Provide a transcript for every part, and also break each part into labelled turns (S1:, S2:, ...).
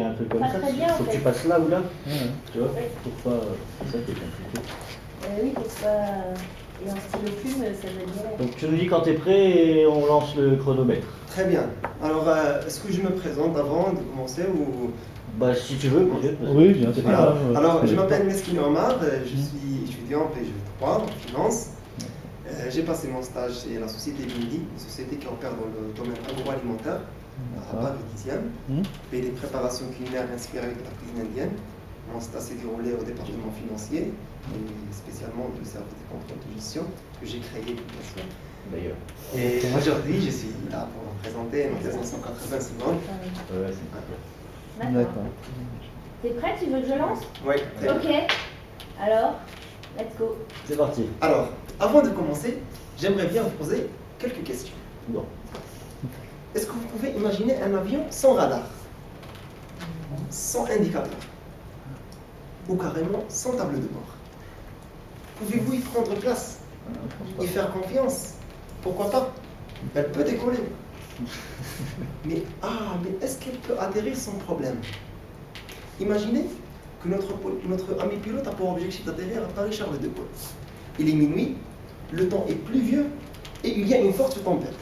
S1: écrit un truc comme
S2: pas
S1: ça,
S2: très bien,
S1: faut
S2: en
S1: que tu
S2: fait.
S1: passes là ou là. Tu vois,
S2: Oui.
S1: pourquoi c'est ça qui est compliqué.
S2: Oui, pour pas... Et en stylo plume, ça veut dire...
S1: Donc tu nous dis quand tu es prêt et on lance le chronomètre.
S3: Très bien. Alors, est-ce que je me présente avant de commencer ou...
S1: Bah si tu veux, peut-être.
S4: Oui, bien sûr.
S3: Voilà. Alors, je m'appelle Meskin Omar, je suis étudiant en PGE3, en finance. J'ai passé mon stage chez la société Bindi, une société qui opère dans le domaine agroalimentaire, à Paris 10e. Fait des préparations culinaires inspirées de la cuisine indienne. Mon stage s'est déroulé au département financier, et spécialement le service de contrôle de gestion que j'ai créé bien sûr.
S1: D'ailleurs.
S3: Et aujourd'hui, je suis là pour vous présenter ma thèse en 180 secondes.
S1: Ouais, c'est pas clair.
S2: D'accord. T'es prêt? Tu veux que je lance?
S3: Oui, très bien.
S2: Ok. Alors, let's go.
S1: C'est parti.
S3: Alors, avant de commencer, j'aimerais bien vous poser quelques questions.
S1: Bon.
S3: Est-ce que vous pouvez imaginer un avion sans radar, sans indicateur, ou carrément sans table de bord? Pouvez-vous y prendre place, y faire confiance? Pourquoi pas? Elle peut décoller. Mais est-ce qu'elle peut atterrir sans problème? Imaginez que notre ami pilote a pour objectif d'atterrir à Paris-Charles de Gaulle. Il est minuit, le temps est pluvieux et il y a une forte tempête.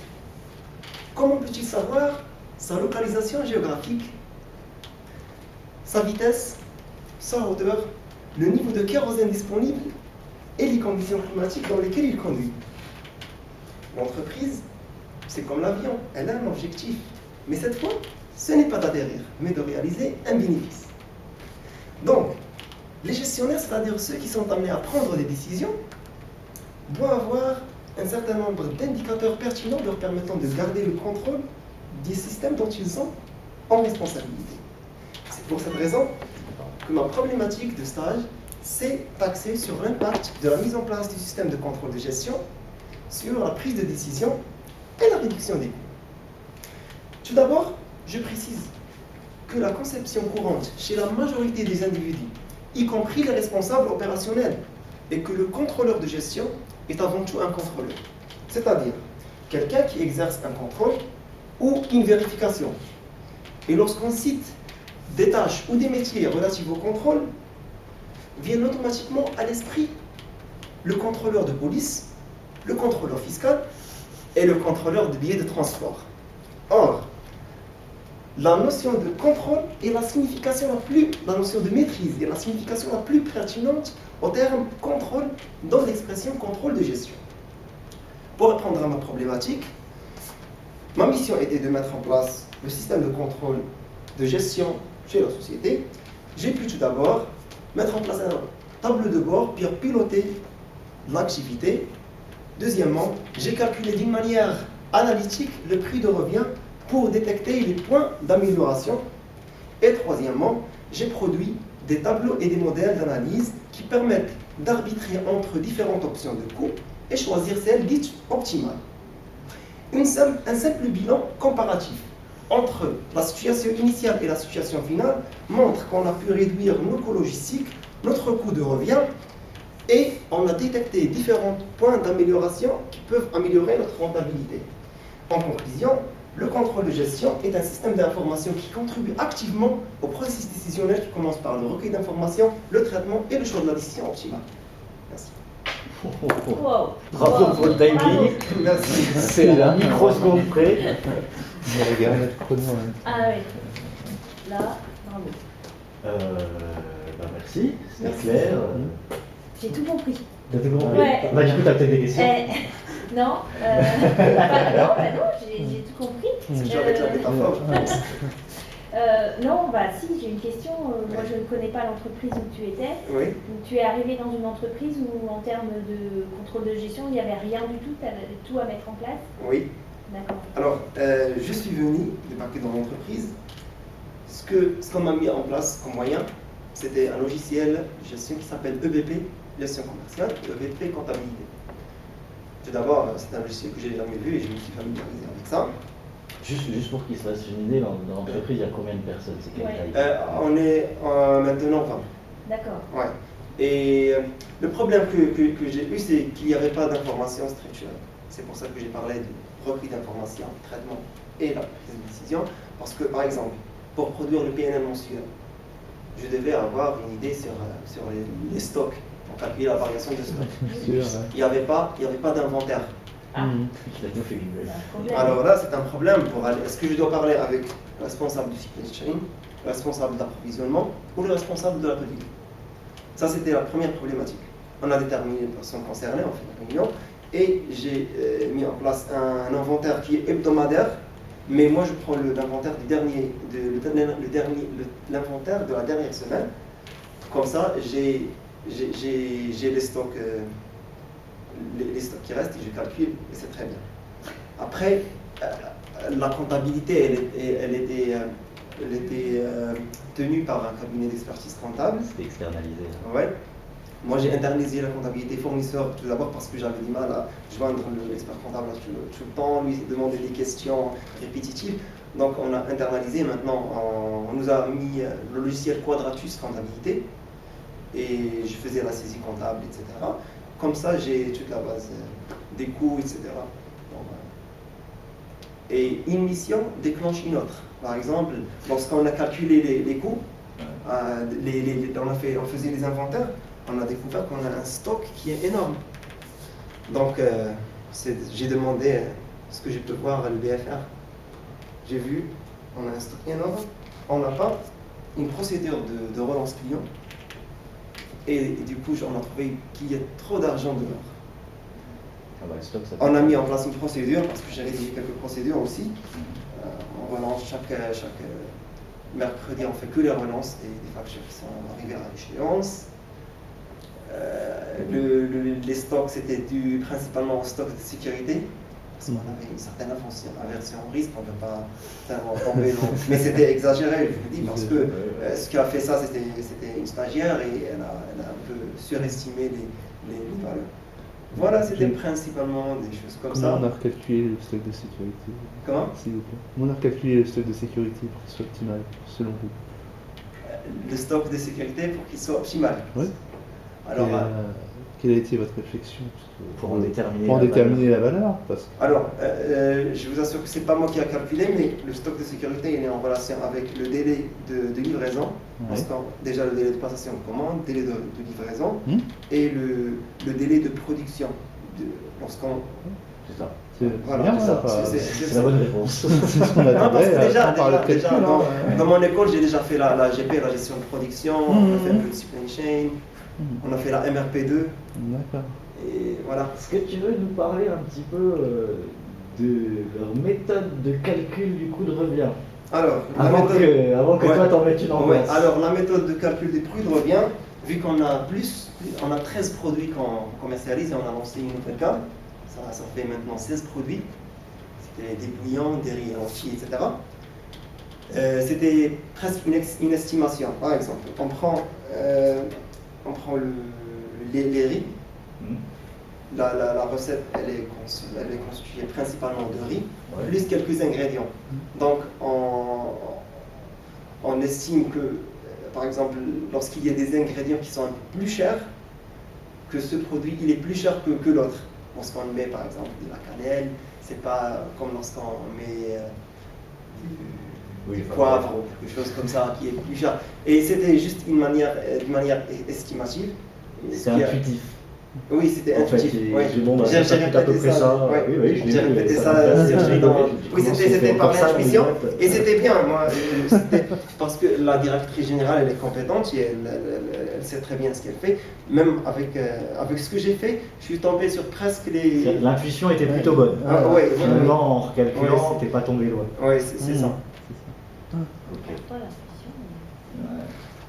S3: Comment peut-il savoir sa localisation géographique, sa vitesse, sa hauteur, le niveau de kérosène disponible et les conditions climatiques dans lesquelles il conduit? L'entreprise, c'est comme l'avion, elle a un objectif. Mais cette fois, ce n'est pas d'atterrir, mais de réaliser un bénéfice. Donc, les gestionnaires, c'est-à-dire ceux qui sont amenés à prendre des décisions, doivent avoir un certain nombre d'indicateurs pertinents leur permettant de garder le contrôle des systèmes dont ils sont en responsabilité. C'est pour cette raison que ma problématique de stage s'est axée sur l'impact de la mise en place du système de contrôle de gestion sur la prise de décision et la réduction des coûts. Tout d'abord, je précise que la conception courante chez la majorité des individus, y compris les responsables opérationnels, est que le contrôleur de gestion est avant tout un contrôleur, c'est-à-dire quelqu'un qui exerce un contrôle ou une vérification. Et lorsqu'on cite des tâches ou des métiers relatifs au contrôle, viennent automatiquement à l'esprit le contrôleur de police, le contrôleur fiscal et le contrôleur de billets de transport. Or, la notion de contrôle est la notion de maîtrise est la signification la plus pertinente au terme contrôle dans l'expression contrôle de gestion. Pour répondre à ma problématique, ma mission était de mettre en place le système de contrôle de gestion chez la société. J'ai pu tout d'abord mettre en place un tableau de bord pour piloter l'activité. Deuxièmement, j'ai calculé d'une manière analytique le prix de revient pour détecter les points d'amélioration. Et troisièmement, j'ai produit des tableaux et des modèles d'analyse qui permettent d'arbitrer entre différentes options de coût et choisir celle dite optimale. Un simple bilan comparatif entre la situation initiale et la situation finale montre qu'on a pu réduire nos coûts logistiques, notre coût de revient, et on a détecté différents points d'amélioration qui peuvent améliorer notre rentabilité. En conclusion, le contrôle de gestion est un système d'information qui contribue activement au processus décisionnel qui commence par le recueil d'informations, le traitement et le choix de la décision optimale. Merci.
S2: Wow.
S1: Bravo pour le timing.
S3: Merci.
S1: C'est la microseconde près.
S4: Regarde le chrono.
S2: Ah oui. Là, bravo.
S1: Bah merci, c'était clair.
S2: J'ai tout compris.
S1: T'as tout compris?
S2: Ouais.
S1: Bah du coup t'as peut-être des questions.
S2: Non, non, j'ai tout compris.
S3: C'est toujours avec la métaphore.
S2: Non, bah si, j'ai une question. Moi, je ne connais pas l'entreprise où tu étais.
S3: Oui.
S2: Donc, tu es arrivé dans une entreprise où, en termes de contrôle de gestion, il n'y avait rien du tout. Tu avais tout à mettre en place.
S3: Oui.
S2: D'accord.
S3: Alors, je suis venu débarquer dans l'entreprise. Ce qu'on m'a mis en place comme moyen, c'était un logiciel de gestion qui s'appelle EBP, gestion commerciale, et EBP comptabilité. Tout d'abord, c'est un logiciel que j'ai jamais vu et je me suis familiarisé avec ça.
S1: Juste pour qu'il se fasse une idée, dans l'entreprise, il y a combien de personnes? C'est quelle taille?
S3: On est maintenant 20.
S2: D'accord.
S3: Ouais. Et le problème que j'ai eu, c'est qu'il n'y avait pas d'information structurée. C'est pour ça que j'ai parlé de recueil d'informations, traitement et la prise de décision. Parce que, par exemple, pour produire le PNL mensuel. Je devais avoir une idée sur les stocks, pour calculer la variation de stock.
S4: Sûr, ouais.
S3: Il n'y avait pas d'inventaire.
S2: Ah,
S1: Je l'ai fait une
S2: c'est un problème.
S3: Alors là, c'est un problème pour aller. Est-ce que je dois parler avec le responsable du supply chain, le responsable de l'approvisionnement ou le responsable de la politique? Ça, c'était la première problématique. On a déterminé les personnes concernées, on fait une réunion, et j'ai mis en place un inventaire qui est hebdomadaire, mais moi je prends l'inventaire l'inventaire de la dernière semaine. Comme ça, j'ai les stocks. Les stocks qui restent et je calcule et c'est très bien. Après, la comptabilité, elle était tenue par un cabinet d'expertise comptable.
S1: C'était externalisé.
S3: Ouais. Moi, j'ai internalisé la comptabilité fournisseur tout d'abord parce que j'avais du mal à joindre l'expert comptable tout le temps, lui demander des questions répétitives. Donc, on a internalisé. Maintenant, on nous a mis le logiciel Quadratus comptabilité et je faisais la saisie comptable, etc. Comme ça, j'ai toute la base des coûts, etc. Bon, et une mission déclenche une autre. Par exemple, lorsqu'on a calculé les coûts, on faisait les inventaires, on a découvert qu'on a un stock qui est énorme. Donc, j'ai demandé ce que je peux voir à l'EBFR. J'ai vu, on a un stock énorme, on n'a pas une procédure de relance client. Et du coup, on a trouvé qu'il y a trop d'argent dehors.
S1: Ah bah, le stock, ça
S3: On a mis en place une procédure, parce que j'ai rédigé quelques procédures aussi. On relance chaque mercredi, on fait que les relances des factures qui sont arrivées à l'échéance. Les stocks, c'était dû principalement au stock de sécurité, parce qu'on avait une certaine aversion au risque, on ne peut pas tomber dans... Mais c'était exagéré, je vous dis, parce que ce qui a fait ça, c'était une stagiaire et elle a un peu surestimé les valeurs. Voilà, c'était principalement des choses comme
S4: Comment
S3: ça.
S4: on a recalculé le stock de sécurité?
S3: Comment?
S4: S'il vous plaît. Comment on a recalculé le stock de sécurité pour qu'il soit optimal, selon vous?
S3: Le stock de sécurité pour qu'il soit optimal.
S4: Oui.
S3: Alors,
S4: quelle a été votre réflexion
S1: Pour en déterminer
S4: pour en
S1: la
S4: déterminer la valeur
S3: je vous assure que ce n'est pas moi qui ai calculé, mais le stock de sécurité il est en relation avec le délai de livraison.
S4: Ouais.
S3: Déjà le délai de passation de commande, délai de livraison et le délai de production. Lorsqu'on...
S1: C'est ça.
S3: Voilà,
S4: bien,
S3: c'est ça.
S4: pas-
S1: C'est la bonne réponse.
S4: C'est ce qu'on
S3: Non, parce
S4: attendait,
S3: que déjà,
S4: on parlait de calcul.
S3: dans mon école, j'ai déjà fait la GP, la gestion de production, on a fait un peu de supply chain, on a fait la MRP2,
S4: D'accord.
S3: et voilà.
S1: Est-ce que tu veux nous parler un petit peu de leur méthode de calcul du coût de revient
S3: Alors,
S1: avant que
S3: Ouais.
S1: toi t'en mettes une en
S3: Ouais,
S1: place.
S3: alors la méthode de calcul des prix de revient, vu qu'on a on a 13 produits qu'on commercialise et on a lancé une nouvelle gamme, ça fait maintenant 16 produits, c'était des bouillons, des riz entiers, etc. C'était presque une estimation. Par exemple, on prend les riz. La recette, elle est constituée principalement de riz, plus quelques ingrédients. Donc, on estime que, par exemple, lorsqu'il y a des ingrédients qui sont un peu plus chers, que ce produit, il est plus cher que l'autre. Lorsqu'on met, par exemple, de la cannelle, c'est pas comme lorsqu'on met du poivre ou quelque chose comme ça qui est plus cher. Et c'était juste une manière estimative.
S1: C'est intuitif.
S3: Oui, c'était intuitif.
S1: J'ai répété ça.
S3: J'ai répété ça. Oui, c'était par l'intuition. Et c'était bien, moi. Parce que la directrice générale, elle est compétente, et elle sait très bien ce qu'elle fait. Même avec ce que j'ai fait, je suis tombé sur presque les...
S1: L'intuition était plutôt bonne. Finalement, en recalculant, t'es pas tombé loin.
S3: Oui, c'est ça.
S2: Voilà,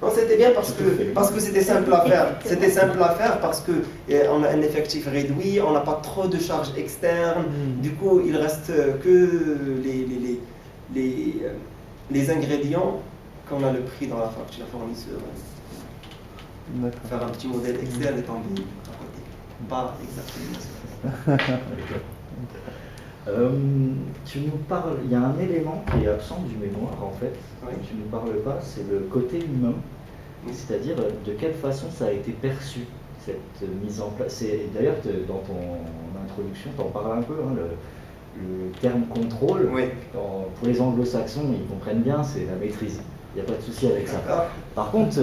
S3: Non, c'était bien parce que c'était simple à faire. C'était simple à faire parce que on a un effectif réduit, on n'a pas trop de charges externes. Du coup, il reste que les ingrédients qu'on a le prix dans la facture fournisseur. Faire un petit modèle Excel et tomber à côté. Pas exactement.
S1: Tu nous parles, il y a un élément qui est absent du mémoire en fait, tu ne nous parles pas, c'est le côté humain, c'est-à-dire de quelle façon ça a été perçu, cette mise en place. D'ailleurs, dans ton introduction, tu en parles un peu, hein, le terme contrôle,
S3: Oui.
S1: pour les anglo-saxons, ils comprennent bien, c'est la maîtrise. Il n'y a pas de souci avec ça.
S3: D'accord.
S1: Par contre,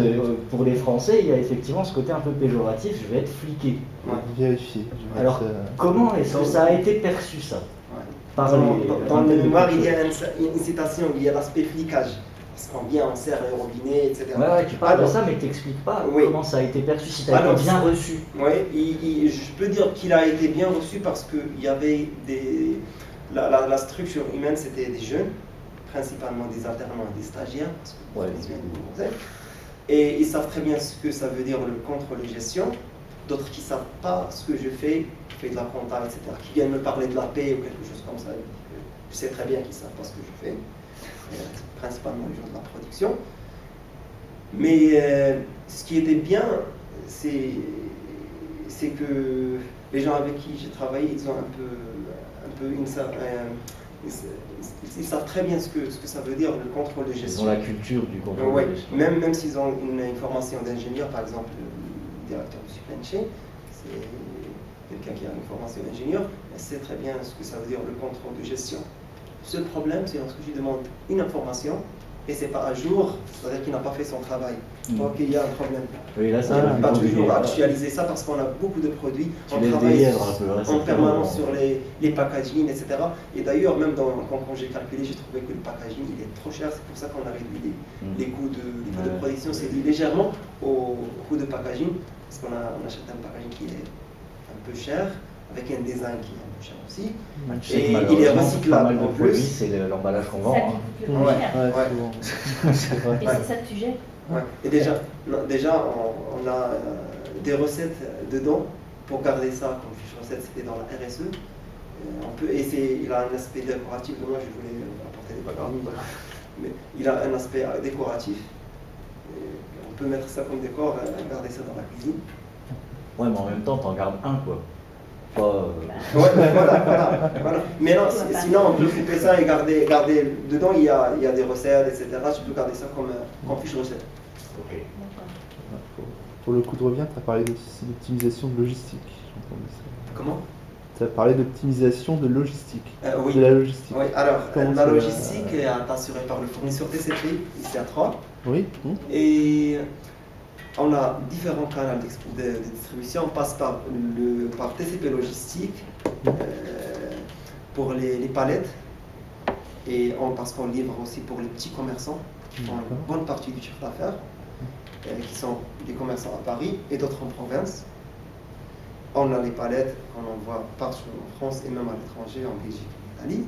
S1: pour les Français, il y a effectivement ce côté un peu péjoratif, je vais être fliqué.
S3: Ouais.
S4: Vérifier. Je vais
S1: Alors,
S4: être,
S1: comment est-ce que ça a été perçu, ça
S3: Ouais.
S1: par
S3: Dans,
S1: les-
S3: dans le
S1: par les-
S3: mémoire, il y a une citation, il y a l'aspect flicage. Parce qu'on vient, on serre les robinets, etc.
S1: Ouais, ouais, tu parles
S3: Alors,
S1: de ça, mais tu n'expliques pas
S3: oui.
S1: comment ça a été perçu, si tu as
S3: Alors,
S1: été bien reçu.
S3: Oui, je peux dire qu'il a été bien reçu parce qu'il y avait la structure humaine, c'était des jeunes, principalement des alternants et des stagiaires, parce que
S1: Ouais.
S3: ils viennent du Moselle. Et ils savent très bien ce que ça veut dire le contrôle de gestion. D'autres qui ne savent pas ce que je fais de la compta, etc., qui viennent me parler de la paix ou quelque chose comme ça. Je sais très bien qu'ils ne savent pas ce que je fais, principalement les gens de la production. Mais ce qui était bien, c'est que les gens avec qui j'ai travaillé, ils ont ils savent très bien ce que ça veut dire, le contrôle de
S1: Ils
S3: gestion.
S1: ont la culture du contrôle
S3: Ouais,
S1: de gestion.
S3: même s'ils ont une formation d'ingénieur, par exemple, le directeur du supply chain, c'est quelqu'un qui a une formation d'ingénieur, elle sait très bien ce que ça veut dire le contrôle de gestion. Le seul problème, c'est lorsque je lui demande une information et c'est pas à jour, c'est-à-dire qu'il n'a pas fait son travail. Donc il y a un problème.
S1: Oui, là, c'est
S3: On ne
S1: un
S3: peut pas
S1: peu
S3: toujours
S1: compliqué.
S3: actualiser ça parce qu'on a beaucoup de produits.
S1: Tu
S3: On
S1: laisses des
S3: travaille
S1: lièvres un peu, hein, ça
S3: en
S1: fait
S3: permanence
S1: vraiment-
S3: sur les packaging, etc. Et d'ailleurs, même quand j'ai calculé, j'ai trouvé que le packaging il est trop cher. C'est pour ça qu'on a réduit les coûts de
S1: Ouais.
S3: production. C'est dû légèrement au coût de packaging parce qu'on achète un packaging qui est un peu cher avec un design qui est un peu cher aussi.
S1: Tu sais que
S3: Et il est
S1: malheureusement,
S3: recyclable
S1: pas mal de
S3: en
S1: produits,
S3: plus.
S1: c'est l'emballage qu'on vend.
S2: Ça
S1: hein.
S2: qui coûte le plus
S3: Ouais.
S2: cher.
S4: Ouais,
S3: Ouais.
S4: souvent. C'est vrai.
S2: Et c'est ça que tu gères.
S3: Ouais. Et déjà on a des recettes dedans pour garder ça comme fiche recette, c'était dans la RSE. Il a un aspect décoratif, moi je voulais apporter des backgrounds, mais il a un aspect décoratif. Et on peut mettre ça comme décor, garder ça dans la cuisine.
S1: Ouais, mais en même temps, t'en gardes un, quoi. Pas,
S3: Ouais, voilà. Mais non, sinon on peut couper ça et garder dedans, il y a des recettes, etc. Tu peux garder ça comme fiche recette.
S1: Ok.
S2: D'accord.
S4: Pour le coup de revient, tu as parlé d'optimisation de logistique. J'entendais ça.
S3: Comment
S4: Tu as parlé d'optimisation de logistique.
S3: Oui.
S4: De la logistique.
S3: Oui, alors
S4: Comment
S3: la
S4: ça-
S3: logistique est assurée par le fournisseur TCP, ici à Troyes,
S4: Oui.
S3: et on a différents canaux de distribution. On passe par TCP Logistique pour les palettes, et parce qu'on livre aussi pour les petits commerçants qui font une bonne partie du chiffre d'affaires, qui sont des commerçants à Paris et d'autres en province. On a les palettes qu'on envoie partout en France et même à l'étranger, en Belgique, en Italie.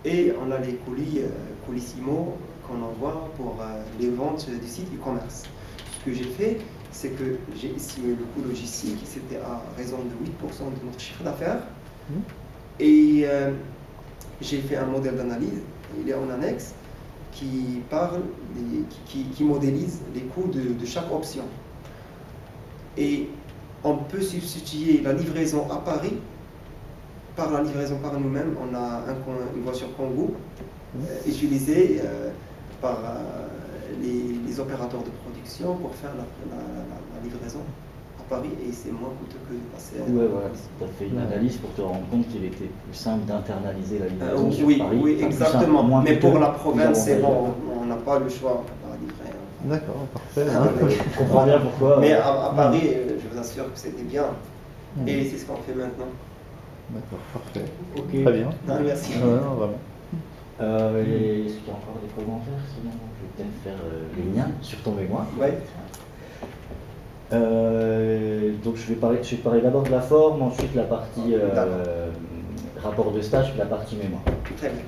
S3: Et on a les colis Colissimo qu'on envoie pour les ventes du site e-commerce. Ce que j'ai fait, c'est que j'ai estimé le coût logistique, c'était à raison de 8% de notre chiffre d'affaires. Et j'ai fait un modèle d'analyse, il est en annexe, qui modélise les coûts de chaque option. Et on peut substituer la livraison à Paris par la livraison par nous-mêmes. On a une voiture Congo utilisée par les opérateurs de production pour faire la livraison à Paris, et c'est moins coûteux que de passer à
S1: Ouais, voilà. Tu as fait une analyse pour te rendre compte qu'il était plus simple d'internaliser la livraison sur
S3: oui,
S1: Paris.
S3: oui,
S1: Enfin, plus
S3: exactement.
S1: simple, moins
S3: Mais
S1: coûteux,
S3: pour la
S1: plus
S3: province, c'est bon,
S1: avantageux.
S3: on n'a pas le choix, on ne peut pas livrer.
S4: D'accord, parfait.
S1: Je comprends bien pourquoi.
S3: Mais à Paris, je vous assure que c'était bien. Et c'est ce qu'on fait maintenant.
S4: D'accord, parfait.
S1: Ok.
S4: Très bien.
S3: Non, merci.
S4: Ouais, non, vraiment.
S1: Est-ce qu'il y a encore des commentaires? Sinon, je vais peut-être faire les miens sur ton mémoire.
S3: Ouais.
S1: Donc je vais parler d'abord de la forme, ensuite la partie rapport de stage, puis la partie mémoire.
S3: Très bien.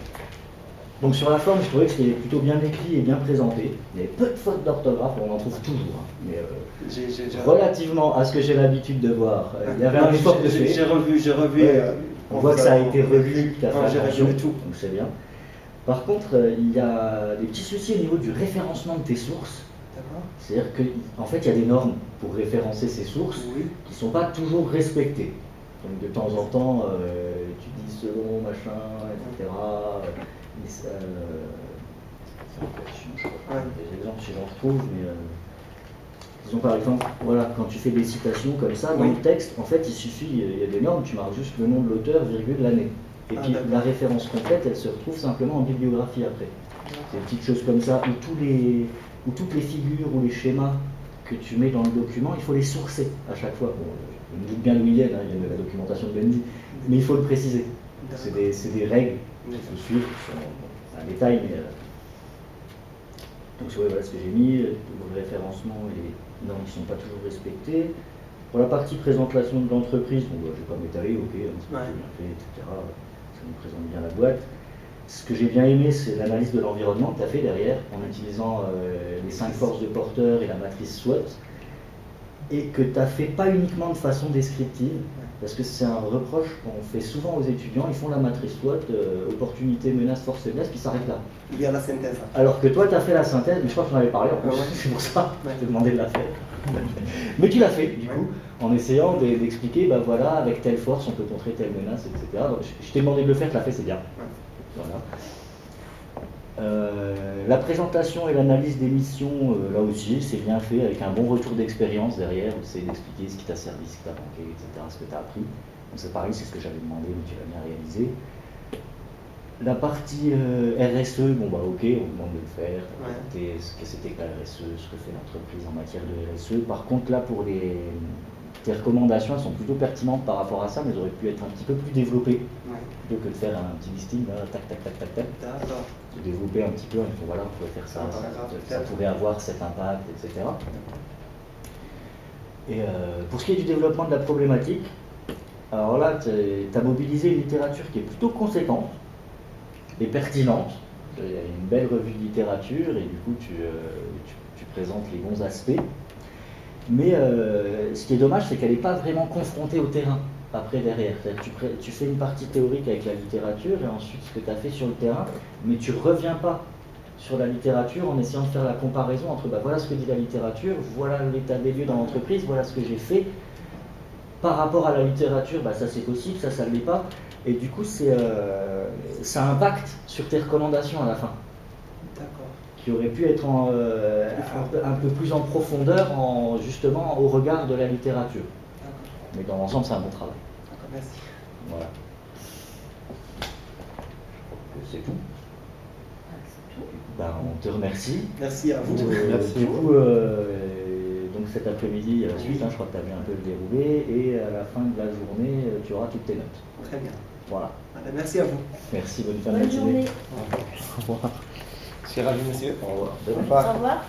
S1: Donc sur la forme, je trouvais que c'était plutôt bien écrit et bien présenté. Il y avait peu de fautes d'orthographe, on en trouve toujours. Hein. Mais relativement à ce que j'ai l'habitude de voir, il y avait un effort de fait.
S3: J'ai revu.
S1: On voit que ça a été revu, qu'il a fait
S3: J'ai
S1: attention,
S3: revu tout.
S1: donc c'est bien. Par contre, il y a des petits soucis au niveau du référencement de tes sources.
S3: D'accord.
S1: C'est-à-dire qu'en fait, il y a des normes pour référencer ces sources
S3: Oui.
S1: qui ne sont pas toujours respectées. Donc de temps en temps, tu dis selon, machin, etc. C'est je crois. Des exemples, si j'en retrouve, mais disons par exemple, voilà, quand tu fais des citations comme ça, dans
S3: Oui.
S1: le texte, en fait, il suffit, il y a des normes, tu marques juste le nom de l'auteur, virgule, l'année. Et puis la référence complète, elle se retrouve simplement en bibliographie après. C'est des petites choses comme ça, où toutes les figures ou les schémas que tu mets dans le document, il faut les sourcer à chaque fois. Bon, je me doute bien d'où ils viennent, il y a de la documentation de Bendy, mais il faut le préciser. C'est des règles qu'il faut suivre, c'est un détail, mais... Donc voilà ce que j'ai mis, le référencement et les normes qui ne sont pas toujours respectées. Pour la partie présentation de l'entreprise, bon, je ne vais pas m'étaler, ok, un petit peu bien fait, etc. Ça nous présente bien la boîte. Ce que j'ai bien aimé, c'est l'analyse de l'environnement que tu as fait derrière, en utilisant les 5 forces de porteur et la matrice SWOT, et que tu as fait pas uniquement de façon descriptive, parce que c'est un reproche qu'on fait souvent aux étudiants, ils font la matrice SWOT, opportunité, menace, force, faiblesse, puis ils s'arrêtent là.
S3: Il y a la synthèse.
S1: Alors que toi, tu as fait la synthèse, mais je crois que j'en avais parlé en plus, c'est pour ça que je t'ai demandé de la faire. Mais tu l'as fait, du coup, en essayant d'expliquer, bah voilà, avec telle force, on peut contrer telle menace, etc. Donc, je t'ai demandé de le faire, tu l'as fait, c'est bien. Voilà. La présentation et l'analyse des missions, là aussi, c'est bien fait, avec un bon retour d'expérience derrière, c'est d'expliquer ce qui t'a servi, ce qui t'a manqué, etc., ce que tu as appris. Donc c'est pareil, c'est ce que j'avais demandé, mais tu l'as bien réalisé. La partie RSE, bon bah ok, on demande de le faire, ce que c'était que la RSE, ce que fait l'entreprise en matière de RSE. Par contre là, pour tes recommandations, elles sont plutôt pertinentes par rapport à ça, mais elles auraient pu être un petit peu plus développées, plutôt que de faire un petit listing, là, tac, tac, tac, tac, tac. De développer un petit peu, voilà, on pourrait faire ça, ça pourrait avoir cet impact, etc. Et pour ce qui est du développement de la problématique, alors là, tu as mobilisé une littérature qui est plutôt conséquente et pertinente. Il y a une belle revue de littérature et du coup tu présentes les bons aspects. Mais ce qui est dommage, c'est qu'elle n'est pas vraiment confrontée au terrain après derrière. Tu fais une partie théorique avec la littérature et ensuite ce que tu as fait sur le terrain, mais tu ne reviens pas sur la littérature en essayant de faire la comparaison entre bah, voilà ce que dit la littérature, voilà l'état des lieux dans l'entreprise, voilà ce que j'ai fait. Par rapport à la littérature, bah, ça c'est possible, ça ne l'est pas. Et du coup, ça impacte sur tes recommandations à la fin.
S3: D'accord.
S1: Qui auraient pu être un peu plus en profondeur, justement au regard de la littérature. Mais dans l'ensemble, c'est un bon travail.
S3: D'accord, merci.
S1: Voilà. C'est tout. Ben, on te remercie.
S3: Merci à vous.
S4: Merci.
S1: Du coup, donc cet après-midi, il y a la suite, je crois que tu as bien un peu le déroulé, et à la fin de la journée, tu auras toutes tes notes.
S3: Très bien.
S1: Voilà.
S3: Merci à vous.
S1: Merci, bonne fin de
S2: Bonne
S1: matinée.
S2: journée.
S4: Au revoir.
S3: Je suis ravi, monsieur.
S1: Au revoir.
S2: Au revoir.